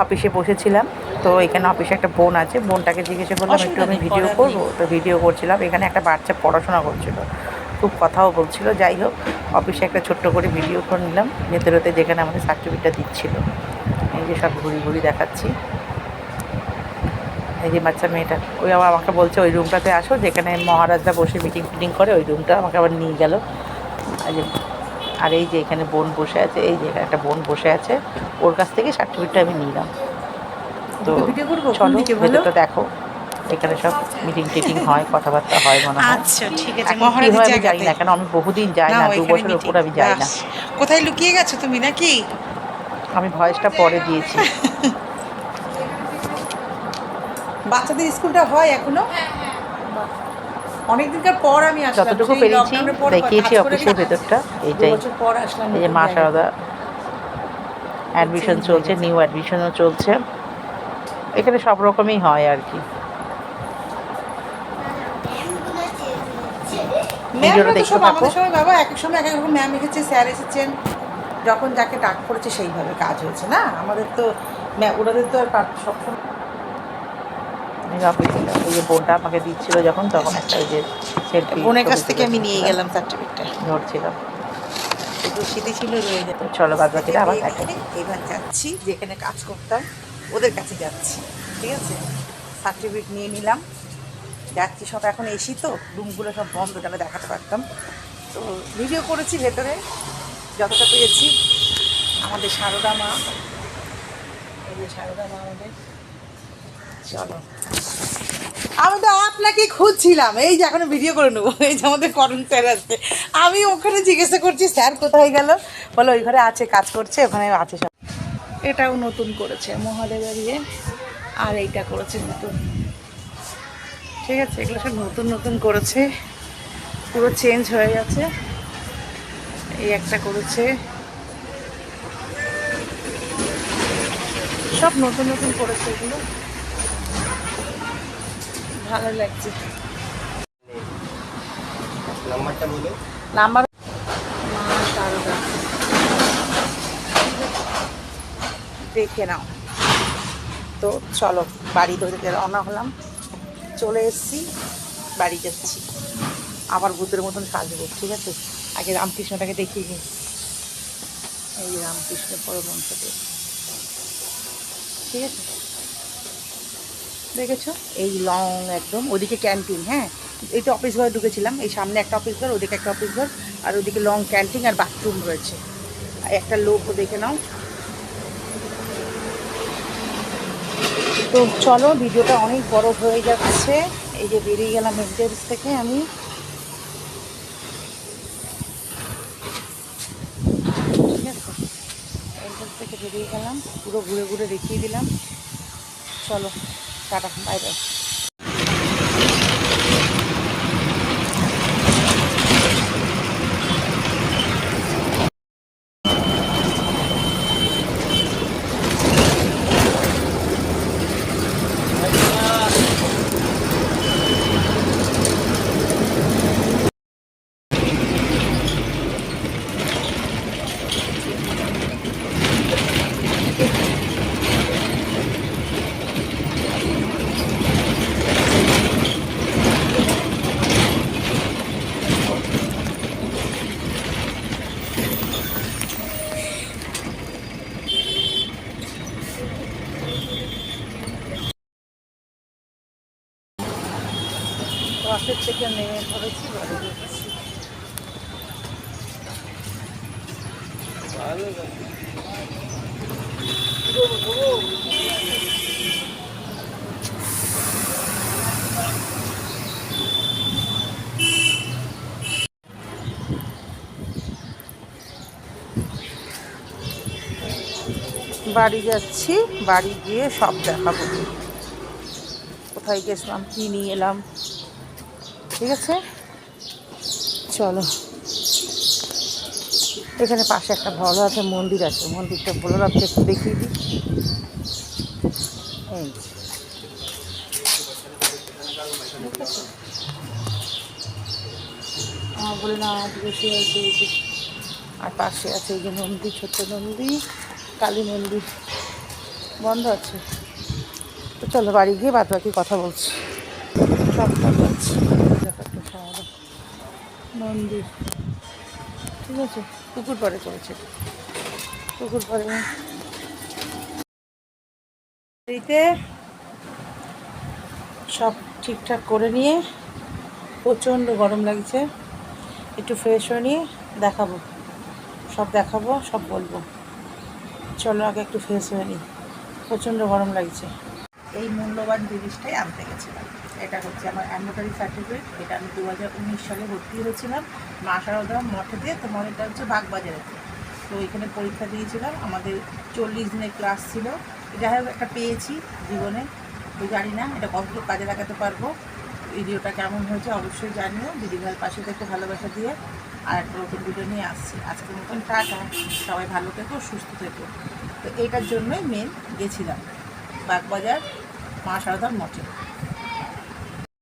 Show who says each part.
Speaker 1: অফিসে বসেছিলাম, তো এখানে অফিসে একটা বোন আছে, বোনটাকে জিজ্ঞাসা করলাম একটু আমি ভিডিও করবো, তো ভিডিও করছিলাম। এখানে একটা বাচ্চা পড়াশোনা করছিল, খুব কথাও বলছিল। যাই হোক, অফিসে একটা ছোট্ট করে ভিডিও করে নিলাম ভেতরেতে, যেখানে আমাদের সার্টিফিকেটটা দিচ্ছিল। এই যে সব ঘুরি ঘুরি দেখাচ্ছি। এই যে বাচ্চা মেয়েটা, ওই আবার আমাকে বলছে ওই রুমটাতে আসো যেখানে মহারাজরা বসে মিটিং ফিটিং করে, ওই রুমটা আমাকে আবার নিয়ে গেল। আর এই যে এখানে বোন বসে আছে, এই যে একটা বোন বসে আছে, ওর কাছ থেকে সার্টিফিকেটটা আমি নিলাম। তো চলো ভেতরটা দেখো, এখানে সব মিটিং টিটিং হয়, কথাবার্তা হয় মনে হয়।
Speaker 2: আচ্ছা ঠিক আছে,
Speaker 1: এখন কি
Speaker 2: মহারাজের
Speaker 1: হয় আমি জানি
Speaker 2: জায়গাতে
Speaker 1: না, কেন আমি বহুদিন যাই না, 2 বছরের উপর আমি যাই না।
Speaker 2: কোথায় লুকিয়ে গেছো তুমি নাকি?
Speaker 1: আমি ভয়েসটা পরে দিয়েছি।
Speaker 2: বাচ্চাদের স্কুলটা হয় এখনো? অনেকদিনকার পর আমি আসলাম,
Speaker 1: যতটুকু
Speaker 2: সেই
Speaker 1: পেরেছি
Speaker 2: লকডাউনের পর
Speaker 1: দেখিয়েছি
Speaker 2: কাজ করে
Speaker 1: অফিসের ভেতরটা।
Speaker 2: 2
Speaker 1: এইটাই।
Speaker 2: বছর পর আসলাম।
Speaker 1: এই যে মা সারদা অ্যাডমিশন চলছে, নিউ অ্যাডমিশনও চলছে। এখানে সব রকমই হয় আর কি।
Speaker 2: ম্যামরা তো
Speaker 1: দেখতে
Speaker 2: সব
Speaker 1: থাকো।
Speaker 2: আমাদের সময় বাবা এক এক সময় এক এক রকম ম্যাম এসেছে, স্যার এসেছেন, যখন যাকে ডাক পড়েছে সেইভাবে কাজ হয়েছে না। আমাদের তো ওনাদের তো আর সবসময়।
Speaker 1: এই যে বোনটা আমাকে দিচ্ছিল যখন, তখন একটা ওই যে সেলফি
Speaker 2: বোনের কাছ থেকে আমি নিয়ে গেলাম সার্টিফিকেটটা,
Speaker 1: ধরছিলাম।
Speaker 2: একটু স্মৃতি ছিল রয়ে যাবে।
Speaker 1: চলো বাদ বাকিটা আবার দেখাই।
Speaker 2: এবার যাচ্ছি যেখানে কাজ করতাম ওদের কাছে যাচ্ছি, ঠিক আছে। সার্টিফিকেট নিয়ে নিলাম, যাচ্ছি। সব এখন এসি তো, রুমগুলো সব বন্ধ, তাহলে দেখাতে পারতাম। তো ভিডিও করেছি ভেতরে যতটা পেয়েছি। আমাদের সারদা মা, এই যে সারদা মা আমাদের। চলো, আমি তো আপনাকে খুঁজছিলাম, এই যে এখনো ভিডিও করে নেবো। এই যে আমাদের করণ স্যার আসছে, আমি ওখানে জিজ্ঞাসা করছি স্যার কোথায় গেল, বলো ওই ঘরে আছে, কাজ করছে, ওখানে আছে সব। এটাও নতুন করেছে মহাদেবের ইয়ে, আর এইটা করেছে নতুন, ঠিক আছে। এগুলো সব নতুন নতুন করেছে, পুরো চেঞ্জ হয়ে গেছে। এই একটা করেছে, সব নতুন নতুন করেছে, এগুলো ভালো লাগছে। নাম্বার মা সারদা, দেখে নাও। তো চলো, বাড়ি ধরে রওনা হলাম, চলে এসেছি, বাড়ি যাচ্ছি। আবার ভূতের মতন সাজবো, ঠিক আছে। আগে রামকৃষ্ণটাকে দেখিয়ে নিই। এই রামকৃষ্ণ পরমহংসদেব, ঠিক আছে। দেখেছো, এই লং একদম। ওদিকে ক্যান্টিন, হ্যাঁ, এইটা অফিস ঘরে ঢুকেছিলাম, এই সামনে একটা অফিস ঘর, ওদিকে একটা অফিস ঘর, আর ওদিকে লং ক্যান্টিন আর বাথরুম রয়েছে। আর একটা লোক দেখে নাও। তো চলো, ভিডিওটা অনেক বড় হয়ে যাচ্ছে। এই যে বেরিয়ে গেলাম এন্ট্রেন্স থেকে আমি, ঠিক আছে। এন্ট্রেন্স থেকে বেরিয়ে গেলাম, পুরো ঘুরে ঘুরে দেখিয়ে দিলাম। চলো, টাটা, বাই বাই। বাসের থেকে নেমে পড়েছি, বাড়ি যাচ্ছি। বাড়ি যাচ্ছি, বাড়ি গিয়ে সব দেখাবো, কোথায় গেছিলাম, কী নিয়ে এলাম, ঠিক আছে। চলো, এখানে পাশে একটা ভোলানাথের মন্দির আছে, মন্দিরটা ভোলানাথকে একটু দেখিয়ে দিই। এই ভোলানাথ বসে আছে, আর পাশে আছে এই যে নন্দী, ছোট্ট নন্দী, কালী মন্দির।
Speaker 1: বন্ধ আছে। তো চলো বাড়ি গিয়ে বাদ বাকি কথা বলছি। সব বন্ধ আছে। দেখো শহরে মন্দির, ঠিক আছে। পুকুর পাড়ে চলছে, পুকুর পাড়ে এইতে সব ঠিকঠাক করে নিয়ে প্রচণ্ড গরম লাগছে, একটু ফ্রেশ হয়ে নিয়ে দেখাবো, সব দেখাবো, সব বলবো। চলো আগে একটু ফ্রেশ হয়ে নিই, প্রচণ্ড গরম লাগছে। এই মূল্যবান জিনিসটাই আনতে গেছিলাম। এটা হচ্ছে আমার অ্যাডমিটারি সার্টিফিকেট। এটা আমি 2019 সালে ভর্তি হয়েছিলাম মা শারদা মঠেতে। তোমার এটা হচ্ছে বাগবাজারে। তো এখানে পরীক্ষা দিয়েছিলাম, আমাদের 40 দিনের ক্লাস ছিল। যাই হোক একটা পেয়েছি জীবনে। তো জানি না এটা কতটুকু কাজে লাগাতে পারবো। ভিডিওটা কেমন হয়েছে অবশ্যই জানিও। দিদিভাইয়ের পাশে থেকে ভালোবাসা দিয়ে আর একটা নতুন ভিডিও নিয়ে আসছি। আজকের মতন টাটা, সবাই ভালো থেকো, সুস্থ থেকো। তো এইটার জন্যই মেন গেছিলাম বাগবাজার মা শারদার মঠে।